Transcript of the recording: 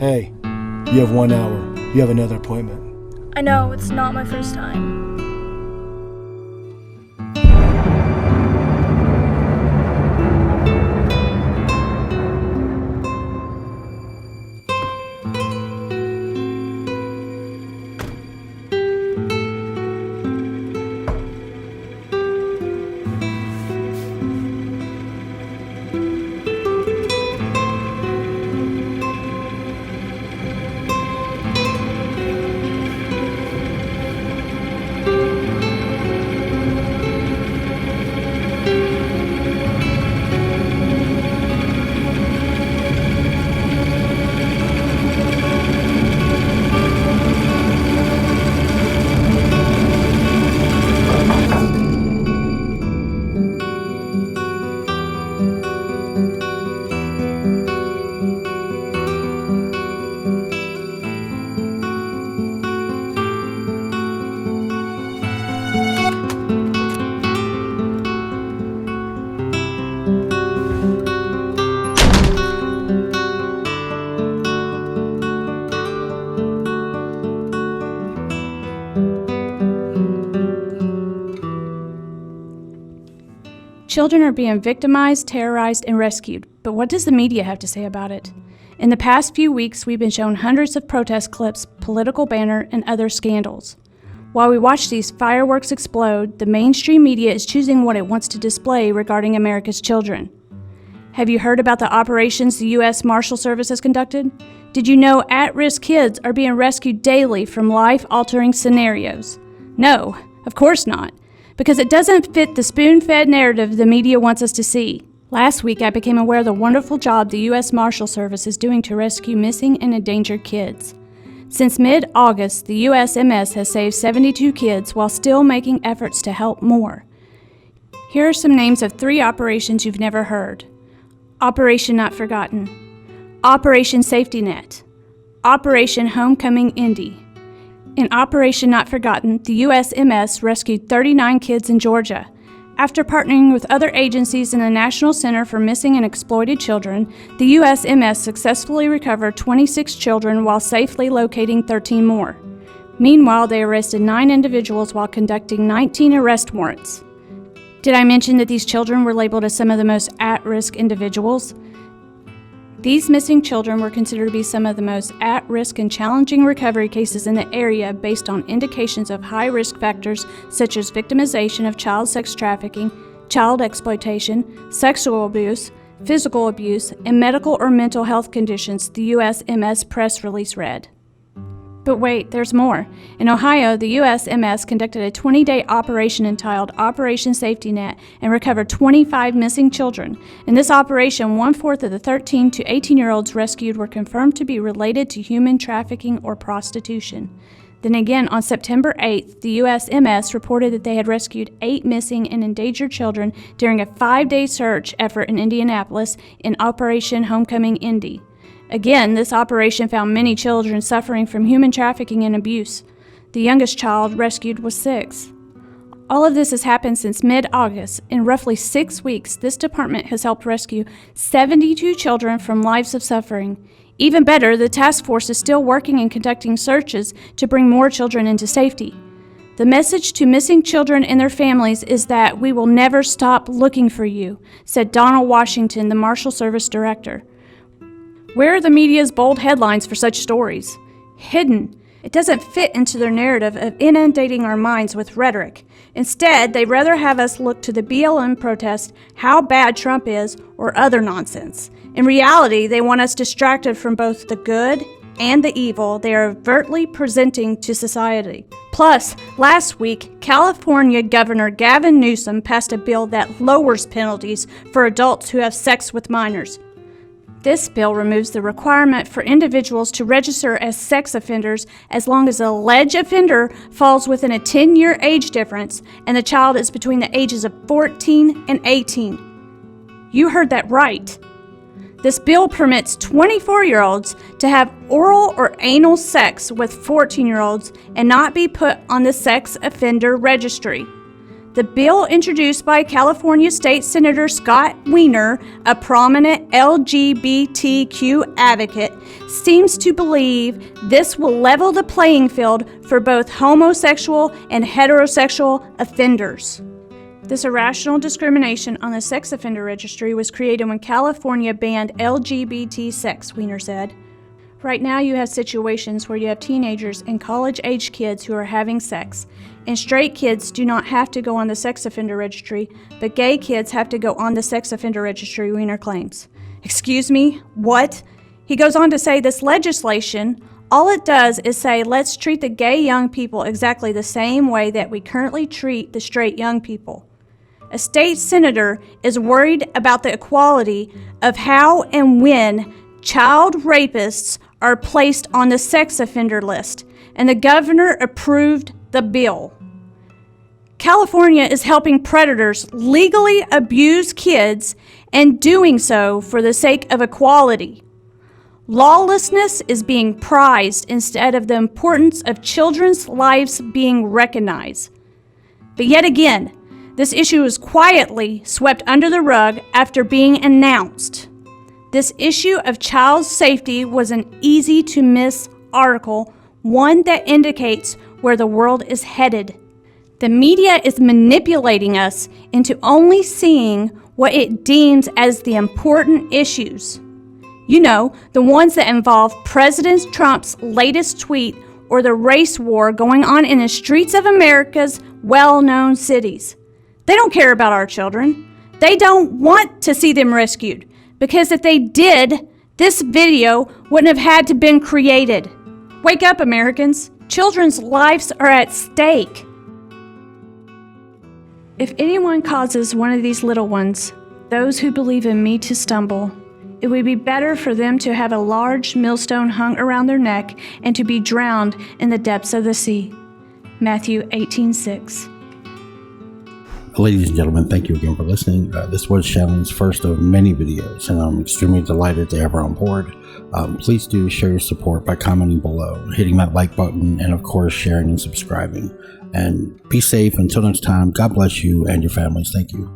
Hey, you have 1 hour. You have another appointment. I know, it's not my first time. Children are being victimized, terrorized, and rescued, but what does the media have to say about it? In the past few weeks, we've been shown hundreds of protest clips, political banner, and other scandals. While we watch these fireworks explode, the mainstream media is choosing what it wants to display regarding America's children. Have you heard about the operations the U.S. Marshal Service has conducted? Did you know at-risk kids are being rescued daily from life-altering scenarios? No, of course not, because it doesn't fit the spoon-fed narrative the media wants us to see. Last week, I became aware of the wonderful job the U.S. Marshal Service is doing to rescue missing and endangered kids. Since mid-August, the USMS has saved 72 kids while still making efforts to help more. Here are some names of 3 operations you've never heard. Operation Not Forgotten, Operation Safety Net, Operation Homecoming Indy. In Operation Not Forgotten, the USMS rescued 39 kids in Georgia. After partnering with other agencies in the National Center for Missing and Exploited Children, the USMS successfully recovered 26 children while safely locating 13 more. Meanwhile, they arrested 9 individuals while conducting 19 arrest warrants. Did I mention that these children were labeled as some of the most at-risk individuals? These missing children were considered to be some of the most at-risk and challenging recovery cases in the area based on indications of high-risk factors such as victimization of child sex trafficking, child exploitation, sexual abuse, physical abuse, and medical or mental health conditions, the USMS press release read. But wait, there's more. In Ohio, the USMS conducted a 20-day operation entitled Operation Safety Net and recovered 25 missing children. In this operation, 1/4 of the 13 to 18-year-olds rescued were confirmed to be related to human trafficking or prostitution. Then again, on September 8th, the USMS reported that they had rescued 8 missing and endangered children during a 5-day search effort in Indianapolis in Operation Homecoming Indy. Again, this operation found many children suffering from human trafficking and abuse. The youngest child rescued was 6. All of this has happened since mid-August. In roughly 6 weeks, this department has helped rescue 72 children from lives of suffering. Even better, the task force is still working and conducting searches to bring more children into safety. The message to missing children and their families is that we will never stop looking for you, said Donald Washington, the Marshal Service Director. Where are the media's bold headlines for such stories? Hidden. It doesn't fit into their narrative of inundating our minds with rhetoric. Instead, they'd rather have us look to the BLM protest, how bad Trump is, or other nonsense. In reality, they want us distracted from both the good and the evil they are overtly presenting to society. Plus, last week, California Governor Gavin Newsom passed a bill that lowers penalties for adults who have sex with minors. This bill removes the requirement for individuals to register as sex offenders as long as the alleged offender falls within a 10-year age difference and the child is between the ages of 14 and 18. You heard that right. This bill permits 24-year-olds to have oral or anal sex with 14-year-olds and not be put on the sex offender registry. The bill introduced by California State Senator Scott Wiener, a prominent LGBTQ advocate, seems to believe this will level the playing field for both homosexual and heterosexual offenders. This irrational discrimination on the sex offender registry was created when California banned LGBT sex, Wiener said. Right now you have situations where you have teenagers and college-age kids who are having sex, and straight kids do not have to go on the sex offender registry, but gay kids have to go on the sex offender registry, Wiener claims. Excuse me, what? He goes on to say this legislation, all it does is say let's treat the gay young people exactly the same way that we currently treat the straight young people. A state senator is worried about the equality of how and when child rapists are placed on the sex offender list, and the governor approved the bill. California is helping predators legally abuse kids and doing so for the sake of equality. Lawlessness is being prized instead of the importance of children's lives being recognized. But yet again, this issue is quietly swept under the rug after being announced. This issue of child safety was an easy-to-miss article, one that indicates where the world is headed. The media is manipulating us into only seeing what it deems as the important issues. You know, the ones that involve President Trump's latest tweet or the race war going on in the streets of America's well-known cities. They don't care about our children. They don't want to see them rescued. Because if they did, this video wouldn't have had to been created. Wake up, Americans. Children's lives are at stake. If anyone causes one of these little ones, those who believe in me, to stumble, it would be better for them to have a large millstone hung around their neck and to be drowned in the depths of the sea. Matthew 18:6. Ladies and gentlemen, thank you again for listening. This was Shannon's first of many videos, and I'm extremely delighted to have her on board. Please do share your support by commenting below, hitting that like button, and of course sharing and subscribing. And be safe until next time. God bless you and your families. Thank you.